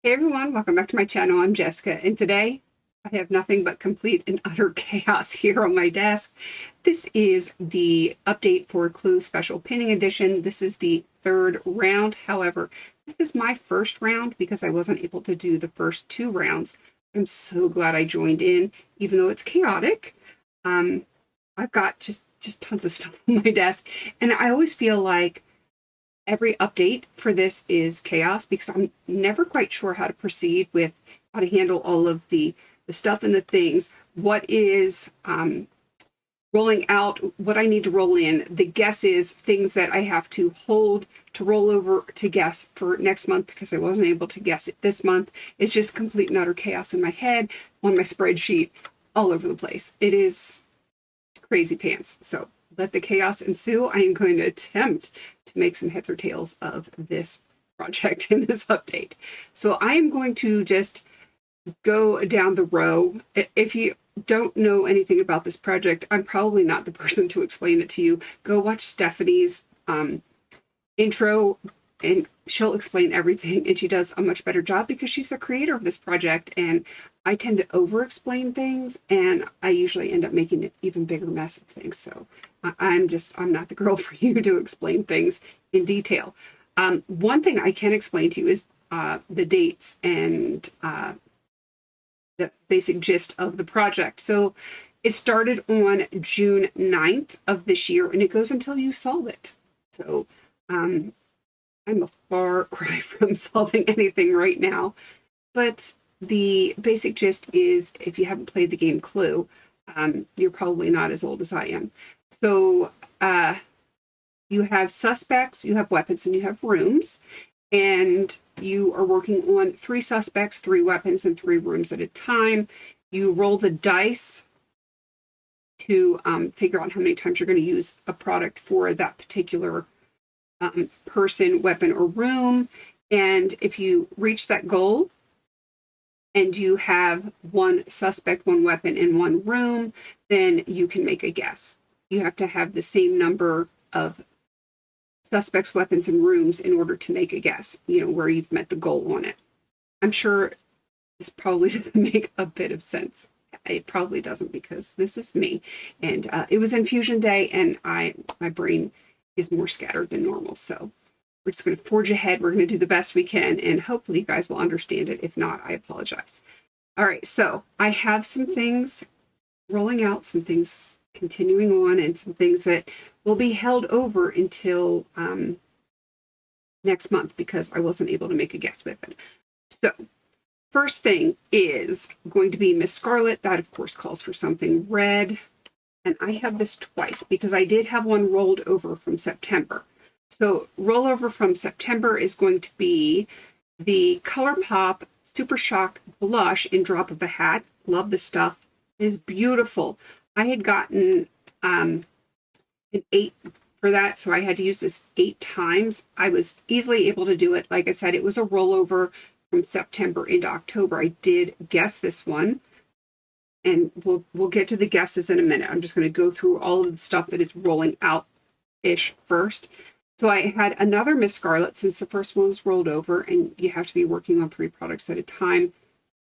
Hey everyone, welcome back to my channel. I'm Jessica, and today I have nothing but complete and utter chaos here on my desk. This is the update for Clue Special Pinning Edition. This is the third round. However, this is my first round because I wasn't able to do the first two rounds. I'm so glad I joined in, even though it's chaotic. I've got just tons of stuff on my desk, and I always feel like every update for this is chaos because I'm never quite sure how to proceed with how to handle all of the stuff and the things. What is rolling out, what I need to roll in, the guesses, things that I have to hold to roll over to guess for next month because I wasn't able to guess it this month. It's just complete and utter chaos in my head, on my spreadsheet, all over the place. It is crazy pants. So let the chaos ensue. I am going to attempt to make some heads or tails of this project in this update. So I am going to just go down the row. If you don't know anything about this project, I'm probably not the person to explain it to you. Go watch Stephanie's intro and she'll explain everything, and she does a much better job because she's the creator of this project, and I tend to over explain things and I usually end up making an even bigger mess of things. So I'm not the girl for you to explain things in detail. One thing I can explain to you is the dates and the basic gist of the project. So it started on June 9th of this year and it goes until you solve it. So I'm a far cry from solving anything right now, but the basic gist is if you haven't played the game Clue, you're probably not as old as I am. So you have suspects, you have weapons, and you have rooms, and you are working on 3 suspects, 3 weapons, and 3 rooms at a time. You roll the dice to figure out how many times you're going to use a product for that particular person, weapon, or room. And if you reach that goal and you have 1 suspect, 1 weapon, and 1 room, then you can make a guess. You have to have the same number of suspects, weapons, and rooms in order to make a guess, where you've met the goal on it. I'm sure this probably doesn't make a bit of sense. It probably doesn't because this is me. And it was infusion day and my brain is more scattered than normal. So we're just going to forge ahead. We're going to do the best we can, and hopefully you guys will understand it. If not, I apologize. All right, so I have some things rolling out, some things continuing on, and some things that will be held over until next month because I wasn't able to make a guess with it. So first thing is going to be Miss Scarlet. That, of course, calls for something red. And I have this twice because I did have one rolled over from September. So rollover from September is going to be the ColourPop Super Shock Blush in Drop of a Hat. Love this stuff. It is beautiful. I had gotten an 8 for that, so I had to use this 8 times. I was easily able to do it. Like I said, it was a rollover from September into October. I did guess this one. And we'll get to the guesses in a minute. I'm just going to go through all of the stuff that is rolling out-ish first. So I had another Miss Scarlet since the first one was rolled over, and you have to be working on 3 products at a time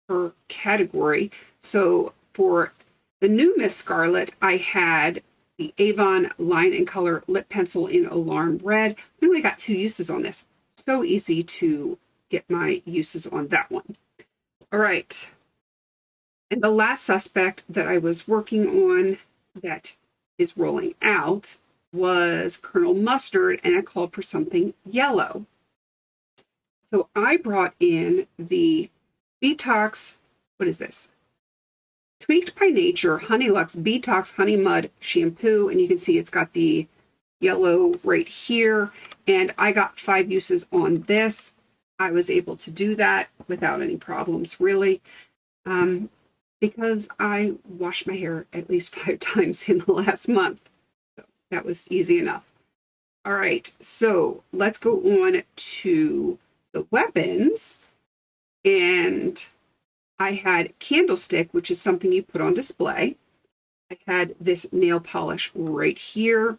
per category. So for the new Miss Scarlet, I had the Avon Line and Color Lip Pencil in Alarm Red. I only got 2 uses on this. So easy to get my uses on that one. All right. And the last suspect that I was working on that is rolling out was Colonel Mustard, and I called for something yellow. So I brought in the Detox, what is this? Tweaked by Nature Honey Lux Detox Honey Mud Shampoo, and you can see it's got the yellow right here, and I got 5 uses on this. I was able to do that without any problems, really. Because I washed my hair at least 5 times in the last month. So that was easy enough. All right, so let's go on to the weapons. And I had Candlestick, which is something you put on display. I had this nail polish right here.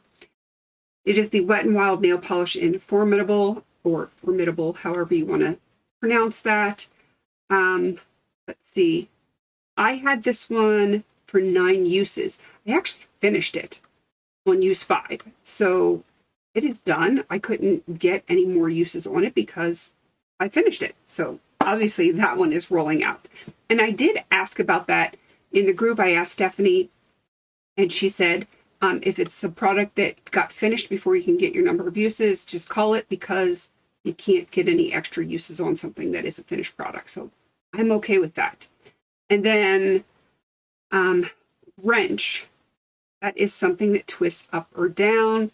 It is the Wet n Wild nail polish in Formidable, or Formidable, however you want to pronounce that. Let's see. I had this one for 9 uses. I actually finished it on use 5. So it is done. I couldn't get any more uses on it because I finished it. So obviously that one is rolling out. And I did ask about that in the group. I asked Stephanie, and she said, if it's a product that got finished before you can get your number of uses, just call it, because you can't get any extra uses on something that is a finished product. So I'm okay with that. And then wrench, that is something that twists up or down.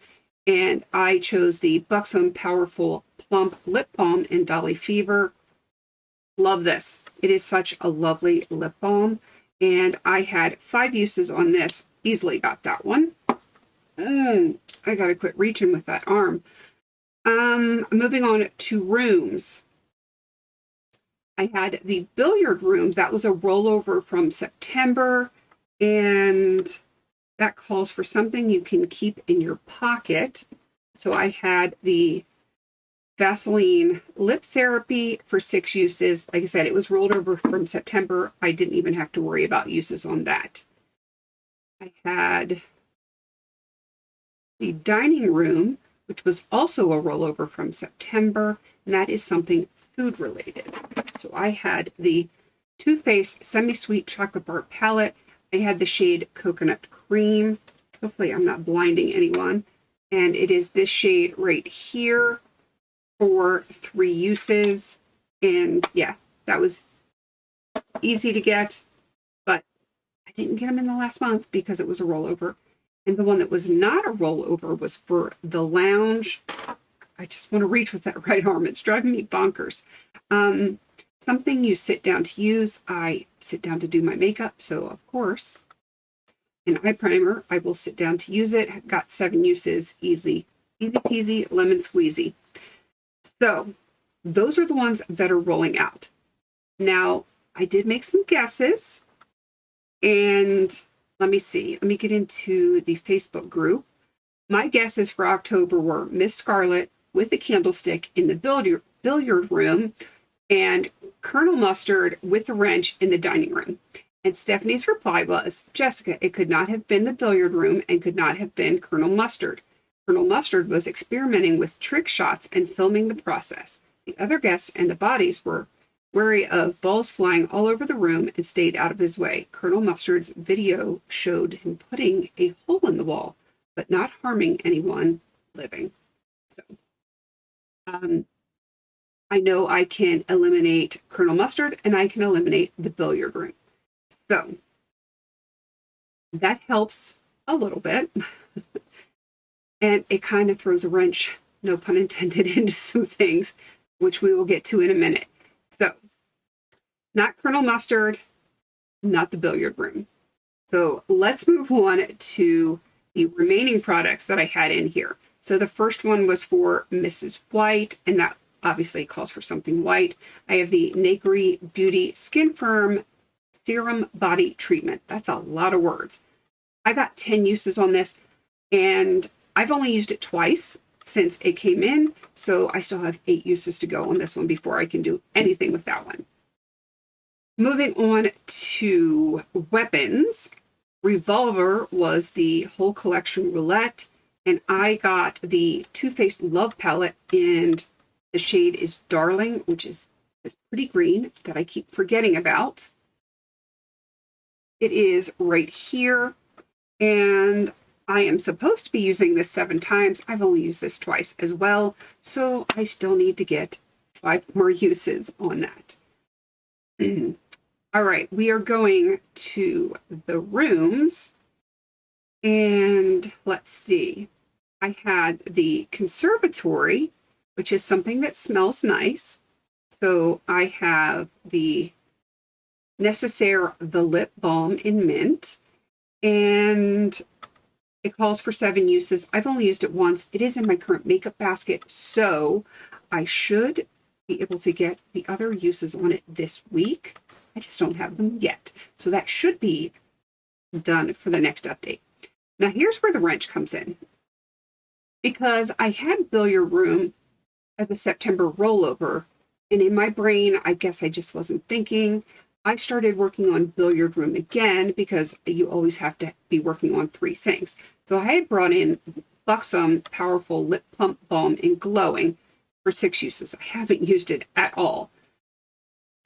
And I chose the Buxom Powerful Plump Lip Balm in Dolly Fever. Love this. It is such a lovely lip balm. And I had 5 uses on this. Easily got that one. I gotta quit reaching with that arm. Moving on to rooms. I had the billiard room. That was a rollover from September, and that calls for something you can keep in your pocket. So I had the Vaseline lip therapy for 6 uses. Like I said, it was rolled over from September. I didn't even have to worry about uses on that. I had the dining room, which was also a rollover from September, and that is something food related. So I had the Too Faced Semi-Sweet Chocolate Bar Palette. I had the shade Coconut Cream. Hopefully I'm not blinding anyone. And it is this shade right here for 3 uses. And yeah, that was easy to get, but I didn't get them in the last month because it was a rollover. And the one that was not a rollover was for the lounge. I just want to reach with that right arm. It's driving me bonkers. Something you sit down to use. I sit down to do my makeup, so of course, an eye primer. I will sit down to use it. Got 7 uses. Easy peasy, lemon squeezy. So those are the ones that are rolling out. Now, I did make some guesses, and let me see. Let me get into the Facebook group. My guesses for October were Miss Scarlet with the candlestick in the billiard room, and Colonel Mustard with the wrench in the dining room. And Stephanie's reply was, Jessica, it could not have been the billiard room and could not have been Colonel Mustard. Colonel Mustard was experimenting with trick shots and filming the process. The other guests and the bodies were wary of balls flying all over the room and stayed out of his way. Colonel Mustard's video showed him putting a hole in the wall, but not harming anyone living. So, I know I can eliminate Colonel Mustard and I can eliminate the billiard room. So, that helps a little bit. And it kind of throws a wrench, no pun intended, into some things, which we will get to in a minute. So, not Colonel Mustard, not the billiard room. So let's move on to the remaining products that I had in here. So the first one was for Mrs. White, and that obviously calls for something white. I have the Nakery Beauty Skin Firm Serum Body Treatment. That's a lot of words. I got 10 uses on this, and I've only used it twice since it came in, so I still have 8 uses to go on this one before I can do anything with that one. Moving on to weapons, Revolver was the whole collection roulette, and I got the Too Faced Love Palette, and the shade is Darling, which is this pretty green that I keep forgetting about. It is right here, and I am supposed to be using this 7 times. I've only used this twice as well, so I still need to get 5 more uses on that. All right, we are going to the rooms, and let's see. I had the conservatory, which is something that smells nice. So I have the Necessaire the lip balm in mint, and it calls for 7 uses. I've only used it once. It is in my current makeup basket, so I should be able to get the other uses on it this week. I just don't have them yet. So that should be done for the next update. Now here's where the wrench comes in. Because I had Billiard Room as a September rollover, And in my brain, I guess I just wasn't thinking. I started working on Billiard Room again because you always have to be working on three things. So I had brought in Buxom Powerful Lip Plump Balm in Glowing for 6 uses. I haven't used it at all.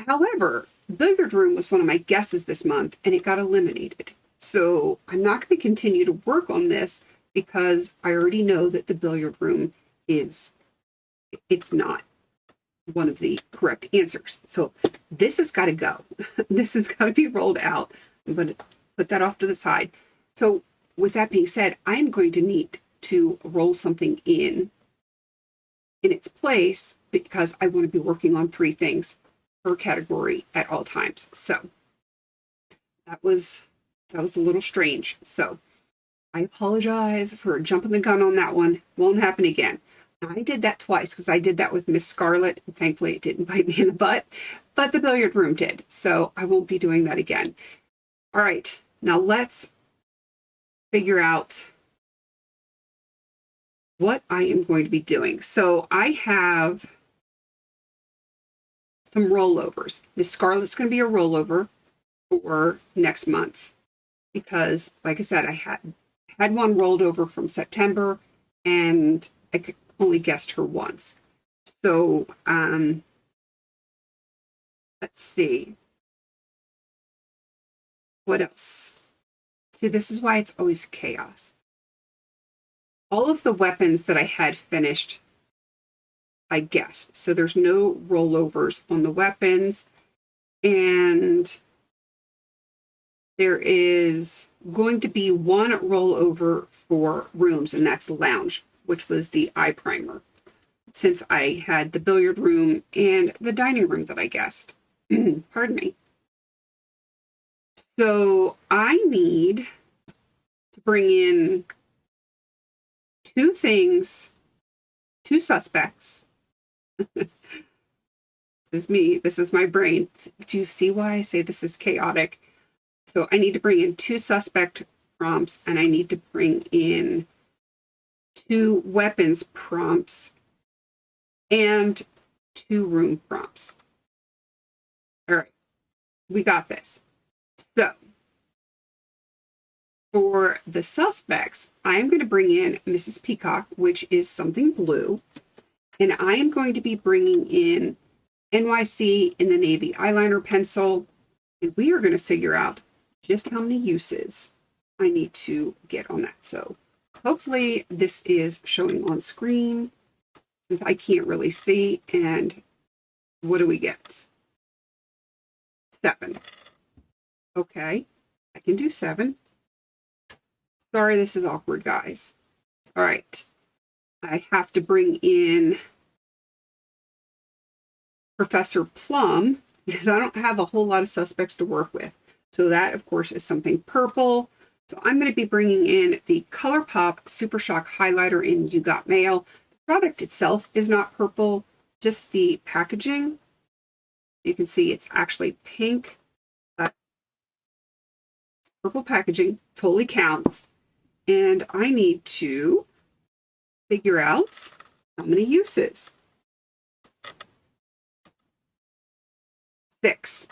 However, Billiard Room was one of my guesses this month and it got eliminated. So I'm not going to continue to work on this because I already know that the Billiard Room it's not one of the correct answers. So this has got to go. This has got to be rolled out. I'm going to put that off to the side. So with that being said, I'm going to need to roll something in its place because I want to be working on three things per category at all times. So that was a little strange. So I apologize for jumping the gun on that one. Won't happen again. I did that twice because I did that with Miss Scarlet. And thankfully, it didn't bite me in the butt, but the Billiard Room did. So I won't be doing that again. All right, now let's figure out what I am going to be doing. So I have some rollovers. Miss Scarlet's going to be a rollover for next month because, like I said, I had one rolled over from September, and I only guessed her once. So let's see. What else? See, this is why it's always chaos. All of the weapons that I had finished, I guessed. So there's no rollovers on the weapons. And there is going to be one rollover for rooms, and that's lounge, which was the eye primer, since I had the billiard room and the dining room that I guessed. Pardon me. So I need to bring in two things, two suspects. This is me. This is my brain. Do you see why I say this is chaotic? So I need to bring in two suspect prompts, and I need to bring in two weapons prompts and two room prompts. All right, we got this. So for the suspects, I'm going to bring in Mrs. Peacock, which is something blue, and I am going to be bringing in NYC in the Navy eyeliner pencil, and we are going to figure out just how many uses I need to get on that. So hopefully this is showing on screen since I can't really see. And what do we get? 7. Okay, I can do 7. Sorry, this is awkward, guys. All right, I have to bring in Professor Plum because I don't have a whole lot of suspects to work with. So that, of course, is something purple. So I'm going to be bringing in the ColourPop Super Shock Highlighter in You Got Mail. The product itself is not purple, just the packaging. You can see it's actually pink, but purple packaging totally counts. And I need to figure out how many uses. 6.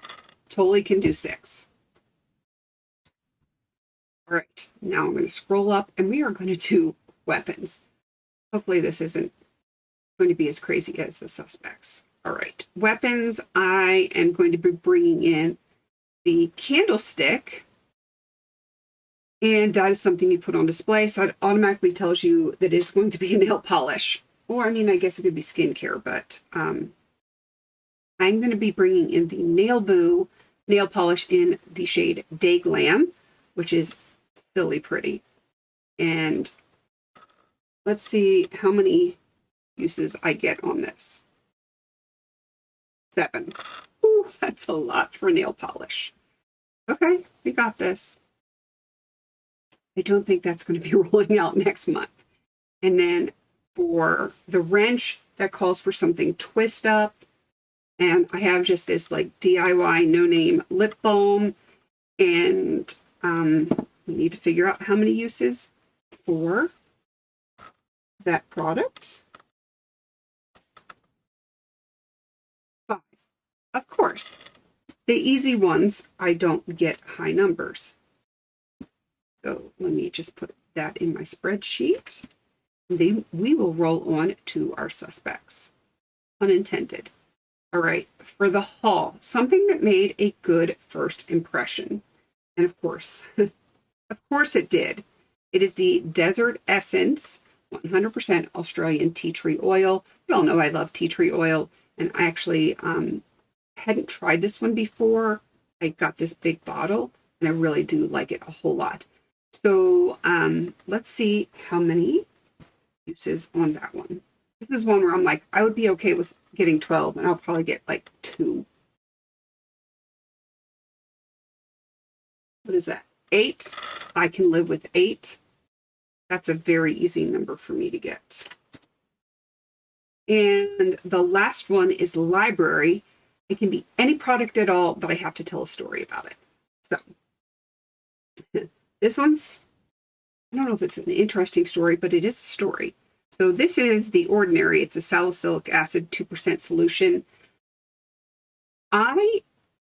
Totally can do 6. All right, now I'm going to scroll up and we are going to do weapons. Hopefully this isn't going to be as crazy as the suspects. All right, weapons, I am going to be bringing in the candlestick, and that is something you put on display, so it automatically tells you that it's going to be a nail polish. Or, I mean, I guess it could be skincare, but I'm going to be bringing in the Nail Boo nail polish in the shade Day Glam, which is silly pretty. And let's see how many uses I get on this. 7. Ooh, that's a lot for nail polish. Okay, we got this. I don't think that's going to be rolling out next month. And then for the wrench, that calls for something twist up. And I have just this like DIY no-name lip balm. And we need to figure out how many uses for that product. Of course, the easy ones, I don't get high numbers. So let me just put that in my spreadsheet. We will roll on to our suspects. Unintended. All right, for the haul, something that made a good first impression. And of course it did. It is the Desert Essence 100% Australian tea tree oil. You all know I love tea tree oil, and I actually hadn't tried this one before. I got this big bottle, and I really do like it a whole lot. So let's see how many uses on that one. This is one where I'm like, I would be okay with getting 12, and I'll probably get like 2. What is that? 8. I can live with 8. That's a very easy number for me to get. And the last one is library. It can be any product at all, but I have to tell a story about it. So this one's, I don't know if it's an interesting story, but it is a story. So this is the Ordinary. It's a salicylic acid 2% solution. I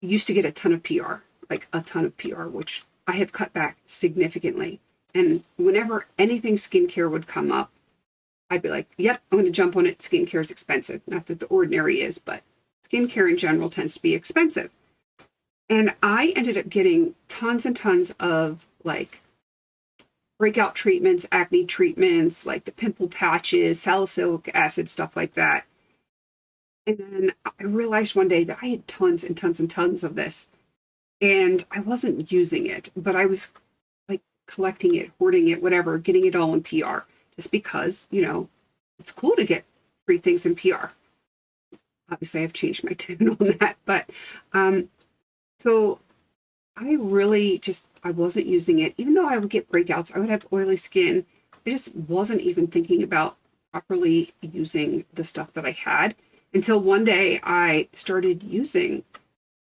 used to get a ton of PR, like a ton of PR, which I have cut back significantly. And whenever anything skincare would come up, I'd be like, yep, I'm going to jump on it. Skincare is expensive. Not that the Ordinary is, but skincare in general tends to be expensive. And I ended up getting tons and tons of like breakout treatments, acne treatments, like the pimple patches, salicylic acid, stuff like that. And then I realized one day that I had tons and tons and tons of this. And I wasn't using it, but I was like collecting it, hoarding it, whatever, getting it all in PR, just because, it's cool to get free things in PR. Obviously, I've changed my tune on that, but so I really I wasn't using it. Even though I would get breakouts, I would have oily skin. I just wasn't even thinking about properly using the stuff that I had until one day I started using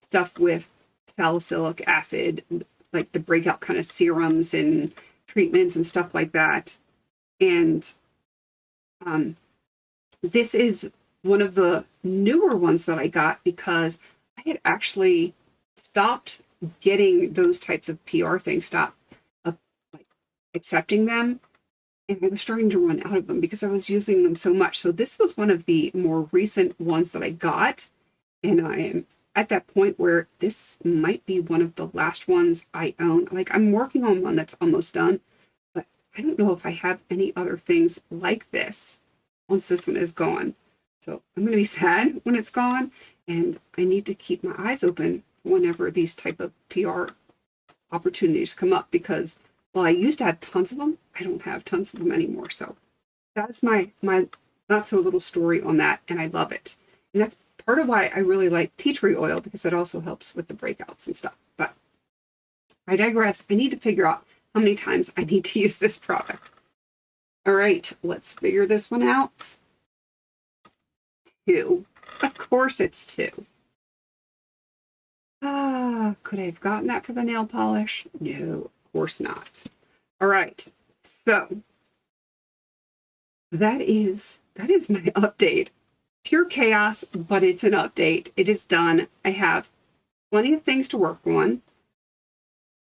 stuff with salicylic acid, like the breakout kind of serums and treatments and stuff like that. And this is one of the newer ones that I got because I had actually stopped getting those types of PR things, stopped like accepting them. And I was starting to run out of them because I was using them so much. So this was one of the more recent ones that I got. And I am at that point where this might be one of the last ones I own. Like I'm working on one that's almost done, but I don't know if I have any other things like this once this one is gone. So I'm going to be sad when it's gone, and I need to keep my eyes open whenever these type of PR opportunities come up, because while I used to have tons of them, I don't have tons of them anymore. So that's my not so little story on that, and I love it. And that's part of why I really like tea tree oil, because it also helps with the breakouts and stuff. But I digress. I need to figure out how many times I need to use this product. All right, let's figure this one out. 2. Of course it's 2. Could I have gotten that for the nail polish? No, of course not. All right, so that is my update. Pure chaos, but it's an update. It is done. I have plenty of things to work on.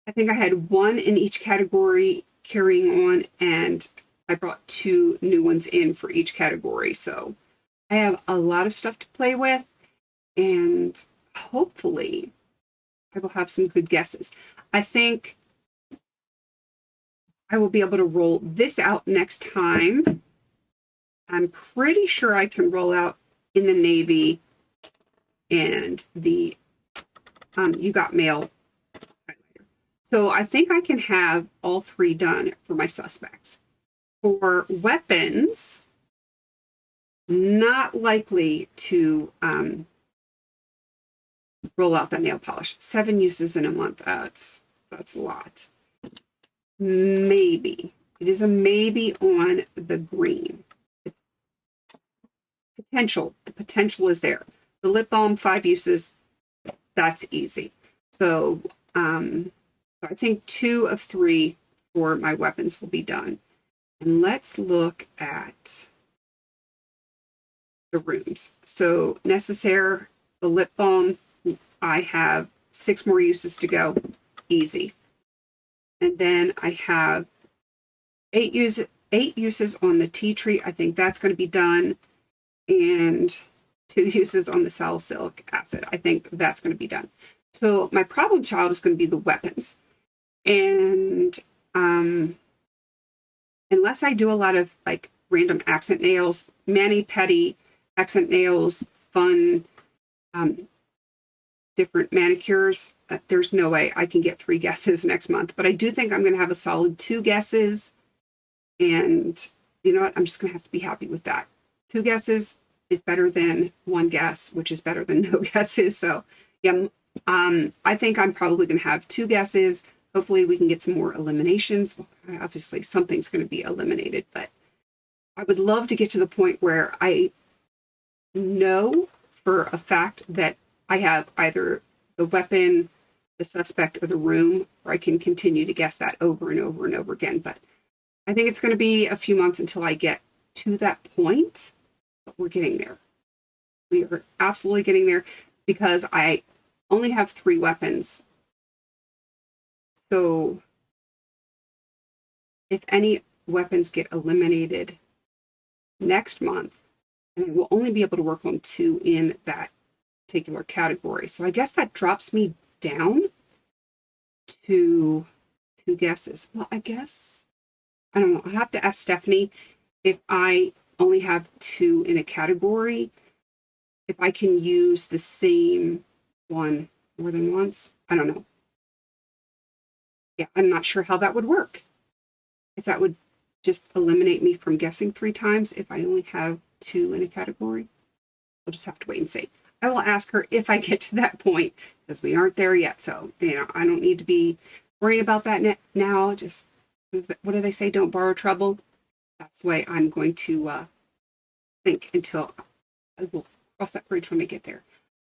I think I had 1 in each category carrying on, and I brought 2 new ones in for each category. So I have a lot of stuff to play with, and hopefully I will have some good guesses. I think I will be able to roll this out next time. I'm pretty sure I can roll out in the Navy and the You Got Mail highlighter. So I think I can have all 3 done for my suspects. For weapons, not likely to roll out that nail polish. 7 uses in a month. That's a lot. Maybe. It is a maybe on the green. It's potential. The potential is there. The lip balm, 5 uses. That's easy. So I think 2 of 3 for my weapons will be done. And let's look at the rooms. So Necessaire, The lip balm, I have 6 more uses to go. Easy. And then I have 8 uses on the tea tree. I think that's going to be done. And 2 uses on the salicylic acid. I think that's going to be done. So my problem child is going to be the weapons. And unless I do a lot of like random accent nails, mani-pedi, accent nails, fun, different manicures, there's no way I can get 3 guesses next month. But I do think I'm going to have a solid 2 guesses. And you know what? I'm just going to have to be happy with that. 2 guesses is better than 1 guess, which is better than no guesses. So yeah, I think I'm probably going to have 2 guesses. Hopefully we can get some more eliminations. Well, obviously something's going to be eliminated, but I would love to get to the point where I know for a fact that I have either the weapon, the suspect, or the room, or I can continue to guess that over and over and over again. But I think it's going to be a few months until I get to that point, but we're getting there. We are absolutely getting there because I only have 3 weapons. So if any weapons get eliminated next month, and I will only be able to work on 2 in that particular category. So I guess that drops me down to 2 guesses. Well, I guess, I don't know. I'll have to ask Stephanie if I only have 2 in a category, if I can use the same one more than once. I don't know. Yeah, I'm not sure how that would work. If that would just eliminate me from guessing 3 times if I only have 2 in a category. We'll just have to wait and see. I will ask her if I get to that point because we aren't there yet. So, you know, I don't need to be worried about that now. Just, what do they say? Don't borrow trouble. That's the way I'm going to think until I will cross that bridge when we get there.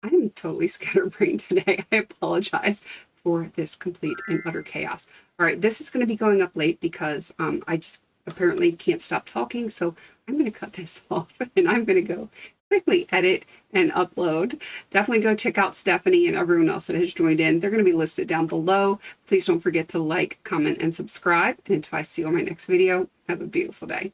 I am totally scatterbrained today. I apologize for this complete and utter chaos. All right, this is going to be going up late because I just apparently can't stop talking. So I'm going to cut this off and I'm going to go quickly edit and upload. Definitely go check out Stephanie and everyone else that has joined in. They're going to be listed down below. Please don't forget to like, comment, and subscribe. And until I see you on my next video, have a beautiful day.